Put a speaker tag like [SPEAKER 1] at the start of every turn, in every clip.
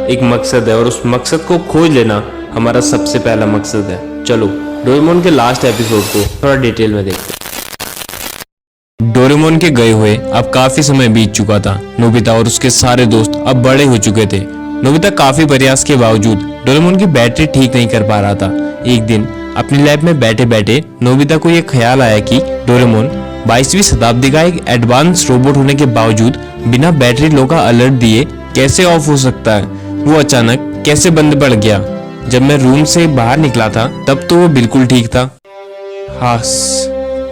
[SPEAKER 1] एक मकसद है और उस मकसद को खोज लेना हमारा सबसे पहला मकसद है। चलो डोरेमोन के लास्ट एपिसोड को थोड़ा डिटेल में देखते हैं। डोरेमोन के गए हुए अब काफी समय बीत चुका था। नोबिता और उसके सारे दोस्त अब बड़े हो चुके थे। नोबिता काफी प्रयास के बावजूद डोरेमोन की बैटरी ठीक नहीं कर पा रहा था। एक दिन अपनी लैब में बैठे बैठे नोबिता को यह ख्याल आया कि डोरेमोन 22वीं शताब्दी का एक एडवांस रोबोट होने के बावजूद बिना बैटरी लो का अलर्ट दिए कैसे ऑफ हो सकता है। वो अचानक कैसे बंद पड़ गया। जब मैं रूम से बाहर निकला था तब तो वो बिल्कुल ठीक था।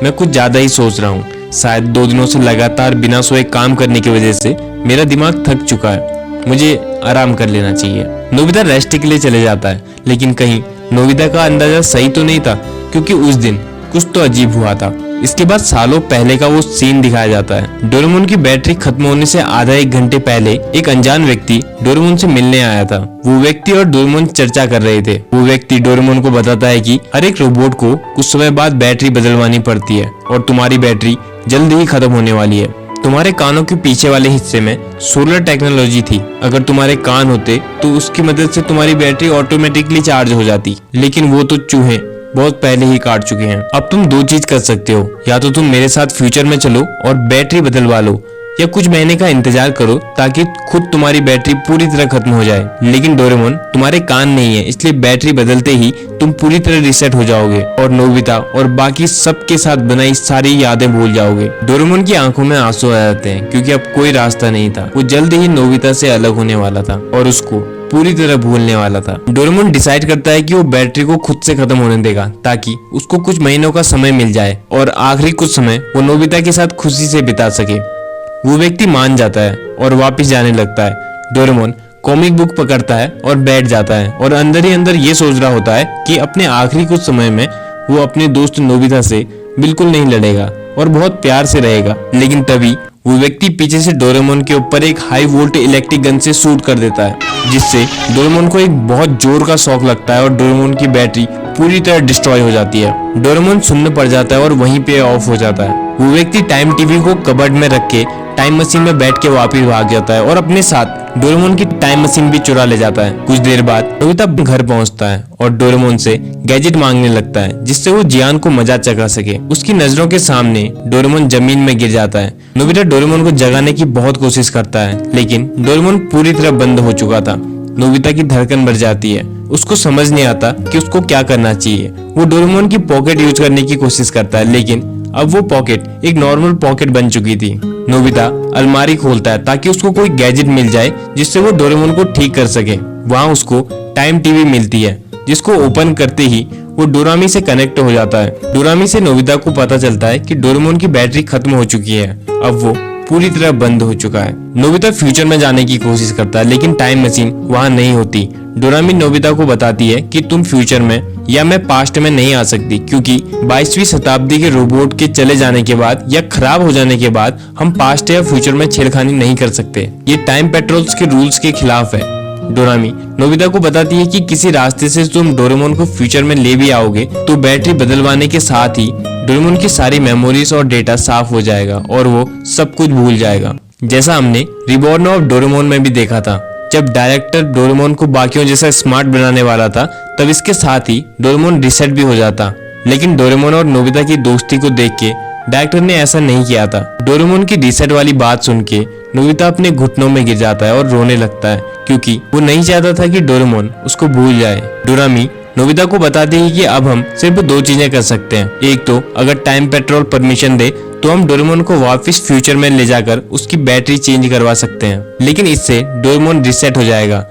[SPEAKER 1] मैं कुछ ज्यादा ही सोच रहा हूँ। शायद 2 दिनों से लगातार बिना सोए काम करने की वजह से मेरा दिमाग थक चुका है। मुझे आराम कर लेना चाहिए। नोबिता रेस्ट के लिए चले जाता है, लेकिन कहीं नोबिता का अंदाजा सही तो नहीं था, क्योंकि उस दिन कुछ तो अजीब हुआ था। इसके बाद सालों पहले का वो सीन दिखाया जाता है। डोरेमोन की बैटरी खत्म होने से आधा 1 घंटे पहले एक अनजान व्यक्ति डोरेमोन से मिलने आया था। वो व्यक्ति और डोरेमोन चर्चा कर रहे थे। वो व्यक्ति डोरेमोन को बताता है कि हर एक रोबोट को कुछ समय बाद बैटरी बदलवानी पड़ती है और तुम्हारी बैटरी जल्द ही खत्म होने वाली है। तुम्हारे कानों के पीछे वाले हिस्से में सोलर टेक्नोलॉजी थी। अगर तुम्हारे कान होते तो उसकी मदद से तुम्हारी बैटरी ऑटोमेटिकली चार्ज हो जाती, लेकिन वो तो चूहे बहुत पहले ही काट चुके हैं। अब तुम 2 चीज कर सकते हो, या तो तुम मेरे साथ फ्यूचर में चलो और बैटरी बदलवा लो, या कुछ महीने का इंतजार करो ताकि खुद तुम्हारी बैटरी पूरी तरह खत्म हो जाए। लेकिन डोरेमोन, तुम्हारे कान नहीं है, इसलिए बैटरी बदलते ही तुम पूरी तरह रिसेट हो जाओगे और नोबिता और बाकी सबके साथ बनाई सारी यादें भूल जाओगे। डोरेमोन की आंखों में आंसू आ जाते हैं, क्योंकि अब कोई रास्ता नहीं था। वो जल्द ही नोबिता से अलग होने वाला था और उसको पूरी तरह भूलने वाला था। डोरेमोन डिसाइड करता है कि वो बैटरी को खुद से खत्म होने देगा ताकि उसको कुछ महीनों का समय मिल जाए और आखिरी कुछ समय वो नोबिता के साथ खुशी से बिता सके। वो व्यक्ति मान जाता है और वापस जाने लगता है। डोरेमोन कॉमिक बुक पकड़ता है और बैठ जाता है और अंदर ही अंदर ये सोच रहा होता है कि अपने आखिरी कुछ समय में वो अपने दोस्त नोबिता से बिल्कुल नहीं लड़ेगा और बहुत प्यार से रहेगा। लेकिन तभी वो व्यक्ति पीछे से डोरेमोन के ऊपर एक हाई वोल्ट इलेक्ट्रिक गन से शूट कर देता है, जिससे डोरेमोन को एक बहुत जोर का शॉक लगता है और डोरेमोन की बैटरी पूरी तरह डिस्ट्रॉय हो जाती है। डोरेमोन सुन्न पड़ जाता है और वहीं पे ऑफ हो जाता है। वो व्यक्ति टाइम टीवी को कबर्ड में रख के टाइम मशीन में बैठ के वापस भाग जाता है और अपने साथ डोरेमोन की टाइम मशीन भी चुरा ले जाता है। कुछ देर बाद नोबिता घर पहुंचता है और डोरेमोन से गैजेट मांगने लगता है, जिससे वो जियान को मजा चखा सके। उसकी नजरों के सामने डोरेमोन जमीन में गिर जाता है। नोबिता डोरेमोन को जगाने की बहुत कोशिश करता है, लेकिन डोरेमोन पूरी तरह बंद हो चुका था। नोबिता की धड़कन बढ़ जाती है। उसको समझ नहीं आता कि उसको क्या करना चाहिए। वो डोरेमोन की पॉकेट यूज करने की कोशिश करता है, लेकिन अब वो पॉकेट एक नॉर्मल पॉकेट बन चुकी थी। नोबिता अलमारी खोलता है ताकि उसको कोई गैजेट मिल जाए जिससे वो डोरेमोन को ठीक कर सके। वहाँ उसको टाइम टीवी मिलती है, जिसको ओपन करते ही वो डोरामी से कनेक्ट हो जाता है। डोरामी से नोबिता को पता चलता है कि डोरेमोन की बैटरी खत्म हो चुकी है। अब वो पूरी तरह बंद हो चुका है। नोबिता फ्यूचर में जाने की कोशिश करता है, लेकिन टाइम मशीन वहाँ नहीं होती। डोरामी नोबिता को बताती है कि तुम फ्यूचर में या मैं पास्ट में नहीं आ सकती, क्योंकि 22वीं शताब्दी के रोबोट के चले जाने के बाद या खराब हो जाने के बाद हम पास्ट या फ्यूचर में छेड़खानी नहीं कर सकते। ये टाइम पेट्रोल्स के रूल्स के खिलाफ है। डोरामी नोबिता को बताती है कि किसी रास्ते से तुम डोरेमोन को फ्यूचर में ले भी आओगे तो बैटरी बदलवाने के साथ ही डोरेमोन की सारी मेमोरीज और डेटा साफ हो जाएगा और वो सब कुछ भूल जाएगा, जैसा हमने रिबॉर्न ऑफ डोरेमोन में भी देखा था। जब डायरेक्टर डोरेमोन को बाकियों जैसा स्मार्ट बनाने वाला था, तब इसके साथ ही डोरेमोन रिसेट भी हो जाता। लेकिन डोरेमोन और नोबिता की दोस्ती को देख के डायरेक्टर ने ऐसा नहीं किया था। डोरेमोन की रिसेट वाली बात सुन के नोबिता अपने घुटनों में गिर जाता है और रोने लगता है, क्योंकि वो नहीं चाहता था कि डोरेमोन उसको भूल जाए। डोरामी नोबिता को बताती है कि अब हम सिर्फ 2 चीजें कर सकते हैं। एक तो अगर टाइम पेट्रोल परमिशन दे तो हम डोरेमोन को वापस फ्यूचर में ले जाकर उसकी बैटरी चेंज करवा सकते हैं, लेकिन इससे डोरेमोन रिसेट हो जाएगा।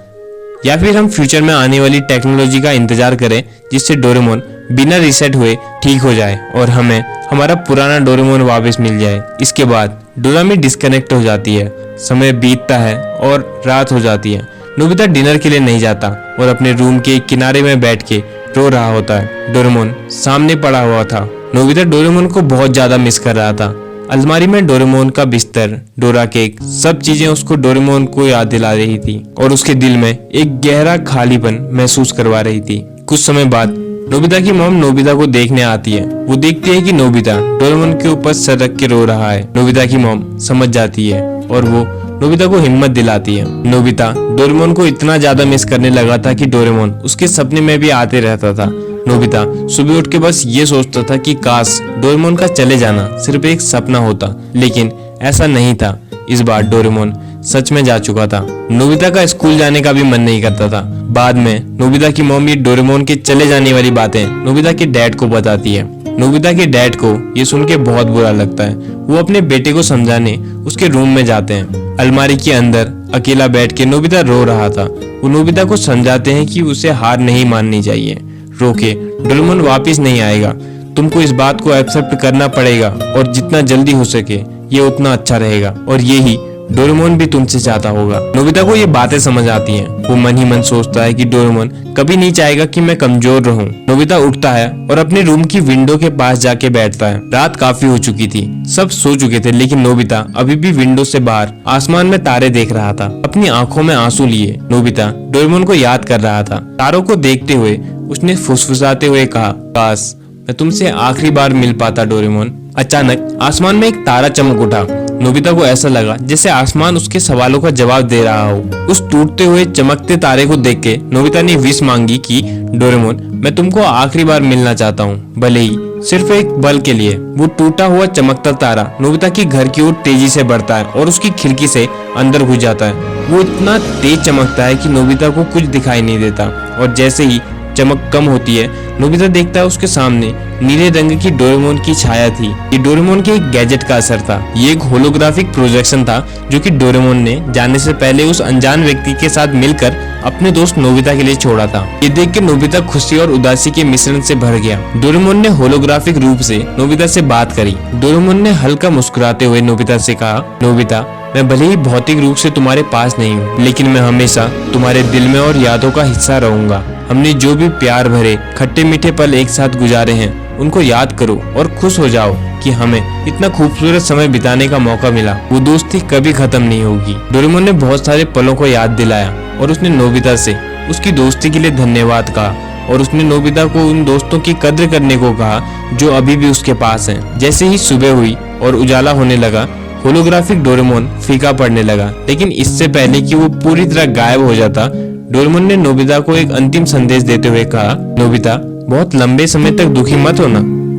[SPEAKER 1] या फिर हम फ्यूचर में आने वाली टेक्नोलॉजी का इंतजार करें, जिससे डोरेमोन बिना रिसेट हुए ठीक हो जाए और हमें हमारा पुराना डोरेमोन वापस मिल जाए। इसके बाद डोरामी डिस्कनेक्ट हो जाती है। समय बीतता है और रात हो जाती है। नोबिता डिनर के लिए नहीं जाता और अपने रूम के किनारे में बैठ के रो रहा होता है। डोरेमोन सामने पड़ा हुआ था। नोबिता डोरेमोन को बहुत ज्यादा मिस कर रहा था। अलमारी में डोरेमोन का बिस्तर, डोरा केक, सब चीजें उसको डोरेमोन को याद दिला रही थी और उसके दिल में एक गहरा खालीपन महसूस करवा रही थी। कुछ समय बाद नोबिता की मॉम नोबिता को देखने आती है। वो देखती है कि नोबिता डोरेमोन के ऊपर सर रख के रो रहा है। नोबिता की मॉम समझ जाती है और वो नोबिता को हिम्मत दिलाती है। नोबिता डोरेमोन को इतना ज्यादा मिस करने लगा था कि डोरेमोन उसके सपने में भी आते रहता था। नोबिता सुबह उठ के बस ये सोचता था कि काश डोरेमोन का चले जाना सिर्फ एक सपना होता, लेकिन ऐसा नहीं था। इस बार डोरेमोन सच में जा चुका था। नोबिता का स्कूल जाने का भी मन नहीं करता था। बाद में नोबिता की मम्मी डोरेमोन के चले जाने वाली बातें नोबिता के डैड को बताती है। नोबिता के डैड को ये सुन के बहुत बुरा लगता है। वो अपने बेटे को समझाने उसके रूम में जाते हैं। अलमारी के अंदर अकेला बैठ के नोबिता रो रहा था। वो नोबिता को समझाते हैं कि उसे हार नहीं माननी चाहिए। रोके डोरेमोन वापिस नहीं आएगा, तुमको इस बात को एक्सेप्ट करना पड़ेगा और जितना जल्दी हो सके ये उतना अच्छा रहेगा, और यही डोरेमोन भी तुमसे चाहता होगा। नोबिता को ये बातें समझ आती हैं। वो मन ही मन सोचता है कि डोरेमोन कभी नहीं चाहेगा कि मैं कमजोर रहूं। नोबिता उठता है और अपने रूम की विंडो के पास जाके बैठता है। रात काफी हो चुकी थी, सब सो चुके थे, लेकिन नोबिता अभी भी विंडो से बाहर आसमान में तारे देख रहा था। अपनी आंखों में आंसू लिए नोबिता डोरेमोन को याद कर रहा था। तारों को देखते हुए उसने फुसफुसाते हुए कहा, काश मैं तुमसे आखिरी बार मिल पाता डोरेमोन। अचानक आसमान में एक तारा चमक उठा। नोबिता को ऐसा लगा जैसे आसमान उसके सवालों का जवाब दे रहा हो। उस टूटते हुए चमकते तारे को देख के नोबिता ने विश मांगी कि डोरेमोन मैं तुमको आखिरी बार मिलना चाहता हूँ, भले ही सिर्फ एक पल के लिए। वो टूटा हुआ चमकता तारा नोबिता के घर की ओर तेजी से बढ़ता है और उसकी खिड़की से अंदर घुस जाता है। वो इतना तेज चमकता है कि नोबिता को कुछ दिखाई नहीं देता, और जैसे ही चमक कम होती है नोबिता देखता है उसके सामने नीले रंग की डोरेमोन की छाया थी। ये डोरेमोन के एक गैजेट का असर था। ये एक होलोग्राफिक प्रोजेक्शन था जो कि डोरेमोन ने जाने से पहले उस अनजान व्यक्ति के साथ मिलकर अपने दोस्त नोबिता के लिए छोड़ा था। ये देख के नोबिता खुशी और उदासी के मिश्रण से भर गया। डोरेमोन ने होलोग्राफिक रूप से नोबिता से बात करी। डोरेमोन ने हल्का मुस्कुराते हुए नोबिता से कहा, नोबिता मैं भले ही भौतिक रूप से तुम्हारे पास नहीं हूँ, लेकिन मैं हमेशा तुम्हारे दिल में और यादों का हिस्सा रहूंगा। हमने जो भी प्यार भरे खट्टे मीठे पल एक साथ गुजारे हैं उनको याद करो और खुश हो जाओ कि हमें इतना खूबसूरत समय बिताने का मौका मिला। वो दोस्ती कभी खत्म नहीं होगी। डोरेमोन ने बहुत सारे पलों को याद दिलाया और उसने नोबिता से उसकी दोस्ती के लिए धन्यवाद कहा, और उसने नोबिता को उन दोस्तों की कद्र करने को कहा जो अभी भी उसके पास हैं। जैसे ही सुबह हुई और उजाला होने लगा होलोग्राफिक डोरेमोन फीका पड़ने लगा, लेकिन इससे पहले कि वो पूरी तरह गायब हो जाता डोरेमोन ने नोबिता को एक अंतिम संदेश देते हुए कहा, नोबिता बहुत लंबे समय तक दुखी मत होना।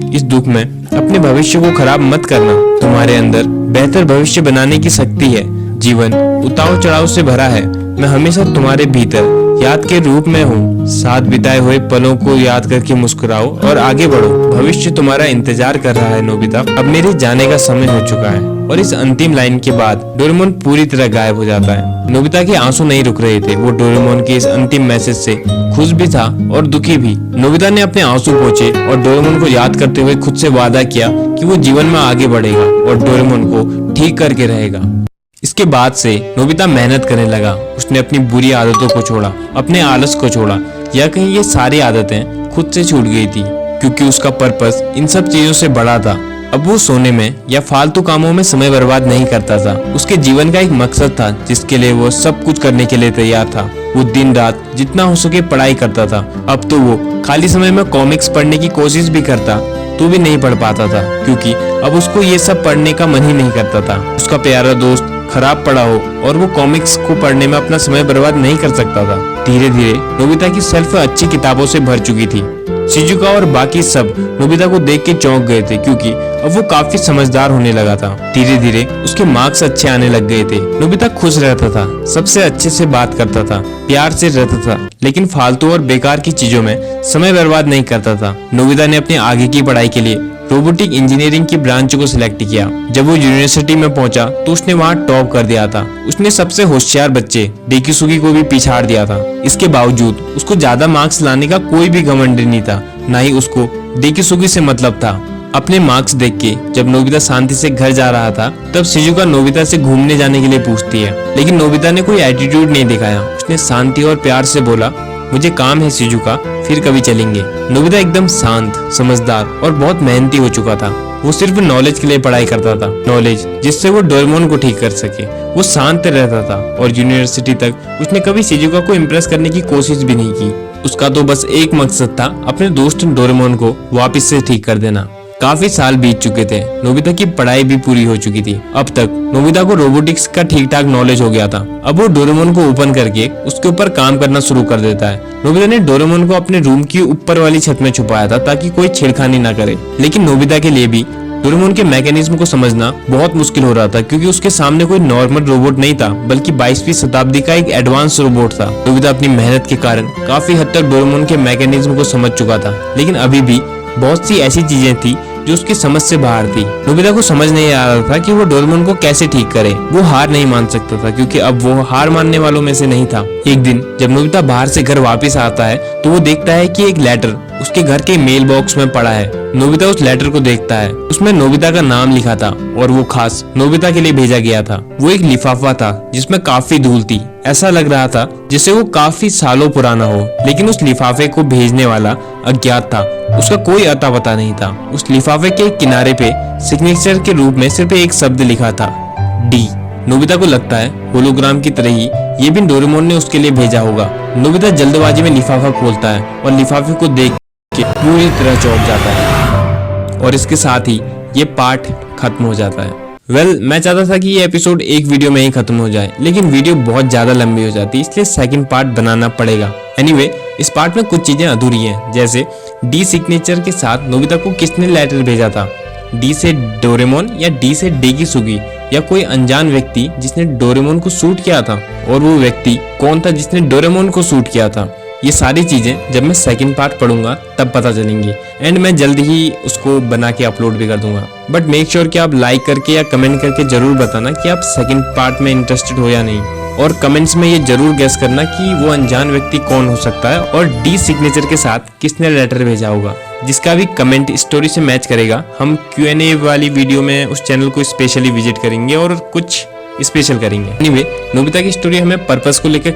[SPEAKER 1] इस दुख में अपने भविष्य को खराब मत करना। तुम्हारे अंदर बेहतर भविष्य बनाने की शक्ति है। जीवन उतार चढ़ाव से भरा है। मैं हमेशा तुम्हारे भीतर याद के रूप में हूँ। साथ बिताए हुए पलों को याद करके मुस्कुराओ और आगे बढ़ो। भविष्य तुम्हारा इंतजार कर रहा है नोबिता। अब मेरे जाने का समय हो चुका है। और इस अंतिम लाइन के बाद डोरेमोन पूरी तरह गायब हो जाता है। नोबिता के आंसू नहीं रुक रहे थे। वो डोरेमोन के इस अंतिम मैसेज से खुश भी था और दुखी भी। नोबिता ने अपने आंसू पोंछे और डोरेमोन को याद करते हुए खुद से वादा किया कि वो जीवन में आगे बढ़ेगा और डोरेमोन को ठीक करके रहेगा। इसके बाद से नोबिता मेहनत करने लगा। उसने अपनी बुरी आदतों को छोड़ा, अपने आलस को छोड़ा, या कहीं ये सारी आदतें खुद से छूट गई थी, क्योंकि उसका पर्पस इन सब चीजों से बड़ा था। अब वो सोने में या फालतू कामों में समय बर्बाद नहीं करता था। उसके जीवन का एक मकसद था जिसके लिए वो सब कुछ करने के लिए तैयार था। वो दिन रात जितना हो सके पढ़ाई करता था। अब तो वो खाली समय में कॉमिक्स पढ़ने की कोशिश भी करता तो भी नहीं पढ़ पाता था, क्योंकि अब उसको ये सब पढ़ने का मन ही नहीं करता था। उसका प्यारा दोस्त खराब पढ़ा हो और वो कॉमिक्स को पढ़ने में अपना समय बर्बाद नहीं कर सकता था। धीरे धीरे नोबिता की शेल्फ अच्छी किताबों से भर चुकी थी। शिजुका और बाकी सब नोबिता को देख के चौंक गए थे, क्योंकि अब वो काफी समझदार होने लगा था। धीरे धीरे उसके मार्क्स अच्छे आने लग गए थे। नोबिता खुश रहता था, सबसे अच्छे से बात करता था, प्यार से रहता था, लेकिन फालतू और बेकार की चीजों में समय बर्बाद नहीं करता था। नोबिता ने अपने आगे की पढ़ाई के लिए रोबोटिक इंजीनियरिंग की ब्रांच को सिलेक्ट किया। जब वो यूनिवर्सिटी में पहुंचा तो उसने वहां टॉप कर दिया था। उसने सबसे होशियार बच्चे डेकिसुगी को भी पिछाड़ दिया था। इसके बावजूद उसको ज्यादा मार्क्स लाने का कोई भी घमंड नहीं था, ना ही उसको डेकिसुगी से मतलब था। अपने मार्क्स देख के जब नोबिता शांति से घर जा रहा था तब शिजुका नोबिता से घूमने जाने के लिए पूछती है, लेकिन नोबिता ने कोई एटीट्यूड नहीं दिखाया। उसने शांति और प्यार से बोला, मुझे काम है शिजुका, फिर कभी चलेंगे। नोबिता एकदम शांत, समझदार और बहुत मेहनती हो चुका था। वो सिर्फ नॉलेज के लिए पढ़ाई करता था, नॉलेज जिससे वो डोरेमोन को ठीक कर सके। वो शांत रहता था और यूनिवर्सिटी तक उसने कभी शिजुका को इम्प्रेस करने की कोशिश भी नहीं की। उसका तो बस एक मकसद था, अपने दोस्त डोरेमोन को वापस से ठीक कर देना। काफी साल बीत चुके थे। नोबिता की पढ़ाई भी पूरी हो चुकी थी। अब तक नोबिता को रोबोटिक्स का ठीक ठाक नॉलेज हो गया था। अब वो डोरेमोन को ओपन करके उसके ऊपर काम करना शुरू कर देता है। नोबिता ने डोरेमोन को अपने रूम की ऊपर वाली छत में छुपाया था ताकि कोई छेड़खानी ना करे। लेकिन नोबिता के लिए भी डोरेमोन के मैकेनिज्म को समझना बहुत मुश्किल हो रहा था, क्योंकि उसके सामने कोई नॉर्मल रोबोट नहीं था, बल्कि 22वीं शताब्दी का एक एडवांस रोबोट था। नोबिता अपनी मेहनत के कारण काफी हद तक डोरेमोन के मैकेनिज्म को समझ चुका था, लेकिन अभी भी बहुत सी ऐसी चीजें थी जो उसकी समझ से बाहर थी। नोबिता को समझ नहीं आ रहा था कि वो डोरेमोन को कैसे ठीक करे। वो हार नहीं मान सकता था, क्योंकि अब वो हार मानने वालों में से नहीं था। एक दिन जब नोबिता बाहर से घर वापस आता है तो वो देखता है कि एक लेटर उसके घर के मेल बॉक्स में पड़ा है। नोबिता उस लेटर को देखता है। उसमें नोबिता का नाम लिखा था और वो खास नोबिता के लिए भेजा गया था। वो एक लिफाफा था जिसमें काफी धूल थी। ऐसा लग रहा था जैसे वो काफी सालों पुराना हो, लेकिन उस लिफाफे को भेजने वाला अज्ञात था। उसका कोई अता पता नहीं था। उस लिफाफे के किनारे पे सिग्नेचर के रूप में सिर्फ एक शब्द लिखा था, डी। नोबिता को लगता है होलोग्राम की तरह ही ये भी डोरेमोन ने उसके लिए भेजा होगा। नोबिता जल्दबाजी में लिफाफा खोलता है और लिफाफे को देख के पूरी तरह चौंक जाता है और इसके साथ ही ये पार्ट खत्म हो जाता है। मैं चाहता था कि ये एपिसोड एक वीडियो में ही खत्म हो जाए, लेकिन वीडियो बहुत ज्यादा लंबी हो जाती, इसलिए सेकंड पार्ट बनाना पड़ेगा। एनीवे, इस पार्ट में कुछ चीजें अधूरी हैं, जैसे डी सिग्नेचर के साथ नोबिता को किसने लेटर भेजा था, डी से डोरेमोन या डी से डेगिसुगी, या कोई अनजान व्यक्ति जिसने डोरेमोन को शूट किया था, और वो व्यक्ति कौन था जिसने डोरेमोन को शूट किया था। ये सारी चीजें जब मैं सेकंड पार्ट पढ़ूंगा तब पता चलेंगी, एंड मैं जल्द ही उसको बना के अपलोड भी कर दूंगा। बट मेक श्योर कि आप लाइक करके या कमेंट करके जरूर बताना कि आप सेकंड पार्ट में इंटरेस्टेड हो या नहीं, और कमेंट्स में ये जरूर गेस करना कि वो अनजान व्यक्ति कौन हो सकता है और डी सिग्नेचर के साथ किसने लेटर भेजा होगा। जिसका भी कमेंट स्टोरी से मैच करेगा, हम Q&A वाली वीडियो में उस चैनल को स्पेशली विजिट करेंगे और कुछ स्पेशल करेंगे। एनीवे, नोबिता की स्टोरी हमें पर्पस को लेकर